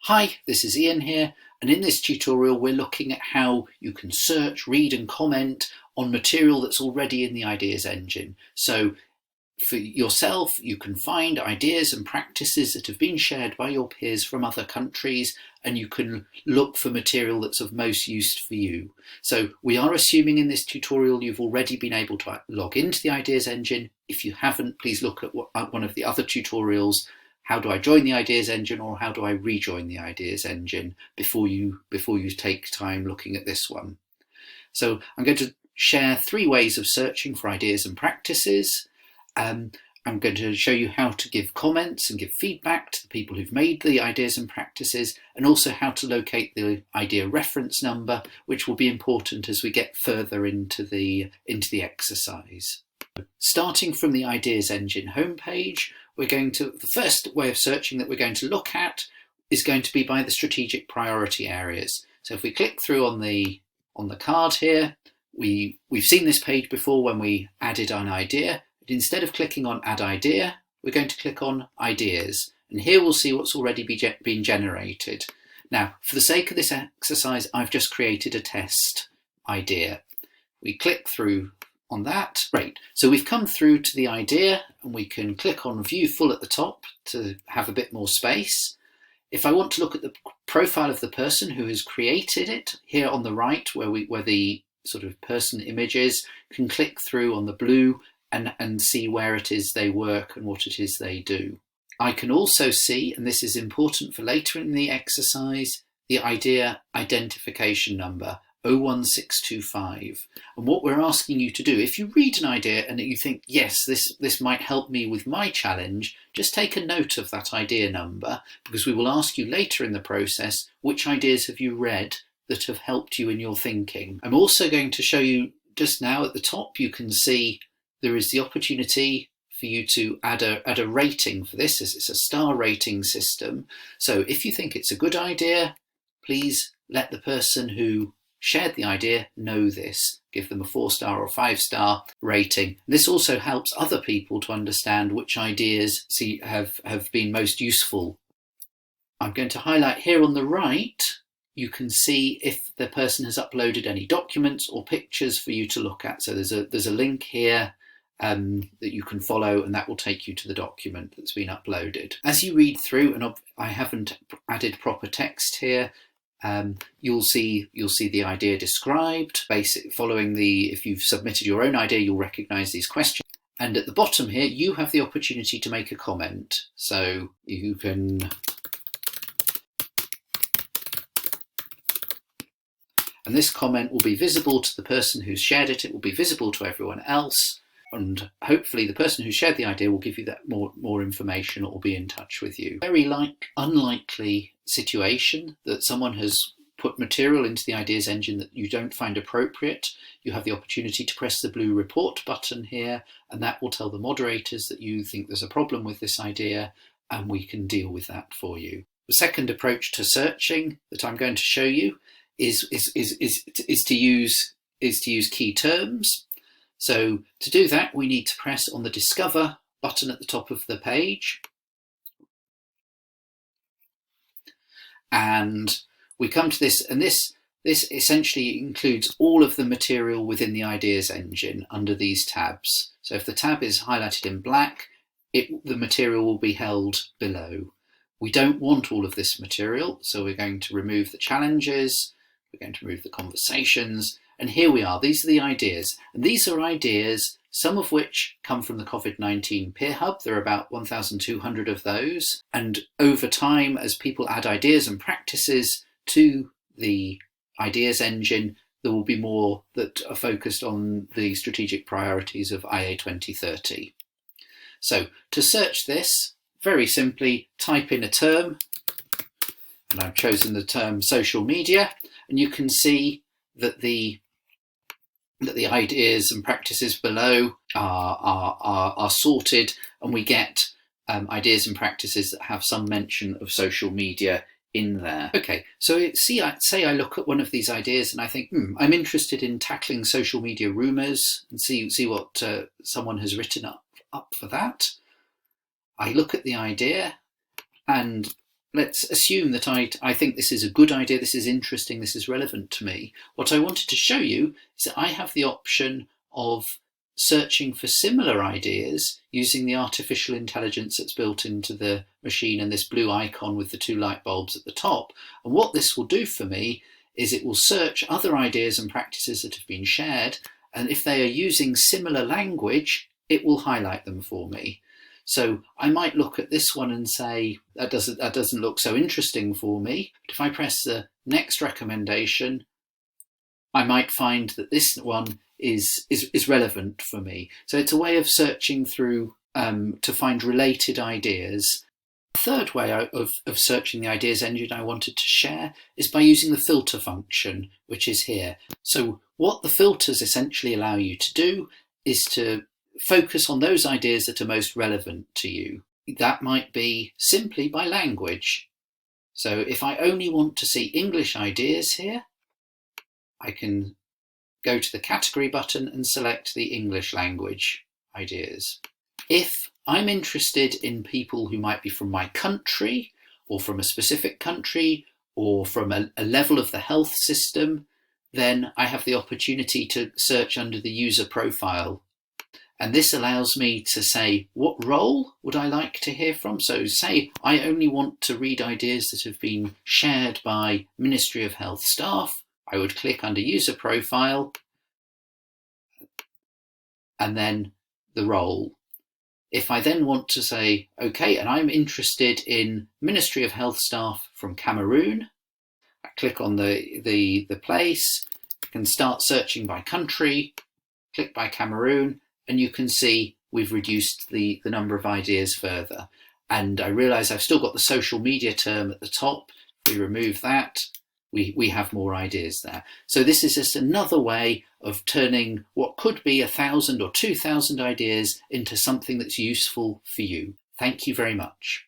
Hi, this is Ian here, and in this tutorial we're looking at how you can search, read and comment on material that's already in the ideas engine. So for yourself, you can find ideas and practices that have been shared by your peers from other countries, and you can look for material that's of most use for you. So we are assuming in this tutorial you've already been able to log into the ideas engine. If you haven't, please look at one of the other tutorials. How do I join the ideas engine, or how do I rejoin the ideas engine before you take time looking at this one? So I'm going to share 3 ways of searching for ideas and practices. I'm going to show you how to give comments and give feedback to the people who've made the ideas and practices, and also how to locate the idea reference number, which will be important as we get further into the exercise. Starting from the ideas engine homepage, the first way of searching that we're going to look at is going to be by the strategic priority areas. So if we click through on the card here, we've seen this page before when we added an idea. But instead of clicking on add idea, we're going to click on ideas, and here we'll see what's already been generated. Now, for the sake of this exercise, I've just created a test idea. We click through on that. Great. So we've come through to the idea, and we can click on view full at the top to have a bit more space. If I want to look at the profile of the person who has created it, here on the right where the sort of person image is, can click through on the blue and see where it is they work and what it is they do. I can also see, and this is important for later in the exercise, the idea identification number 01625. And what we're asking you to do, if you read an idea and you think, yes, this might help me with my challenge, just take a note of that idea number, because we will ask you later in the process, which ideas have you read that have helped you in your thinking. I'm also going to show you just now at the top, you can see there is the opportunity for you to add a rating for this, as it's a star rating system. So if you think it's a good idea, please let the person who shared the idea know this. Give them a 4-star or 5-star rating. This also helps other people to understand which ideas have been most useful. I'm going to highlight here on the right, you can see if the person has uploaded any documents or pictures for you to look at. So there's a link here that you can follow, and that will take you to the document that's been uploaded. As you read through, and I haven't added proper text here, you'll see the idea described. If you've submitted your own idea, you'll recognise these questions. And at the bottom here, you have the opportunity to make a comment. So you can, and this comment will be visible to the person who's shared it. It will be visible to everyone else. And hopefully the person who shared the idea will give you that more information, or will be in touch with you. Very unlikely situation that someone has put material into the ideas engine that you don't find appropriate. You have the opportunity to press the blue report button here, and that will tell the moderators that you think there's a problem with this idea, and we can deal with that for you. The second approach to searching that I'm going to show you is to use key terms. So to do that, we need to press on the Discover button at the top of the page. And we come to this, and this essentially includes all of the material within the ideas engine under these tabs. So if the tab is highlighted in black, the material will be held below. We don't want all of this material, so we're going to remove the challenges, we're going to remove the conversations, and here we are. These are the ideas, and these are ideas, some of which come from the COVID-19 Peer Hub. There are about 1,200 of those, and over time, as people add ideas and practices to the ideas engine, there will be more that are focused on the strategic priorities of IA 2030. So to search this, very simply type in a term, and I've chosen the term social media, and you can see that the ideas and practices below are sorted, and we get ideas and practices that have some mention of social media in there. Okay, so say I look at one of these ideas and I think, I'm interested in tackling social media rumours, and see what someone has written up for that. I look at the idea, and let's assume that I think this is a good idea, this is interesting, this is relevant to me. What I wanted to show you is that I have the option of searching for similar ideas using the artificial intelligence that's built into the machine and this blue icon with the two light bulbs at the top. And what this will do for me is it will search other ideas and practices that have been shared, and if they are using similar language, it will highlight them for me. So I might look at this one and say, that doesn't look so interesting for me. But if I press the next recommendation, I might find that this one is relevant for me. So it's a way of searching through to find related ideas. The third way of searching the ideas engine I wanted to share is by using the filter function, which is here. So what the filters essentially allow you to do is to focus on those ideas that are most relevant to you. That might be simply by language. So if I only want to see English ideas here, I can go to the category button and select the English language ideas. If I'm interested in people who might be from my country or from a specific country or from a level of the health system, then I have the opportunity to search under the user profile. And this allows me to say, what role would I like to hear from? So say I only want to read ideas that have been shared by Ministry of Health staff. I would click under user profile and then the role. If I then want to say, okay, and I'm interested in Ministry of Health staff from Cameroon, I click on the place, I can start searching by country, click by Cameroon, and you can see we've reduced the number of ideas further. And I realize I've still got the social media term at the top. If we remove that, we have more ideas there. So this is just another way of turning what could be 1,000 or 2,000 ideas into something that's useful for you. Thank you very much.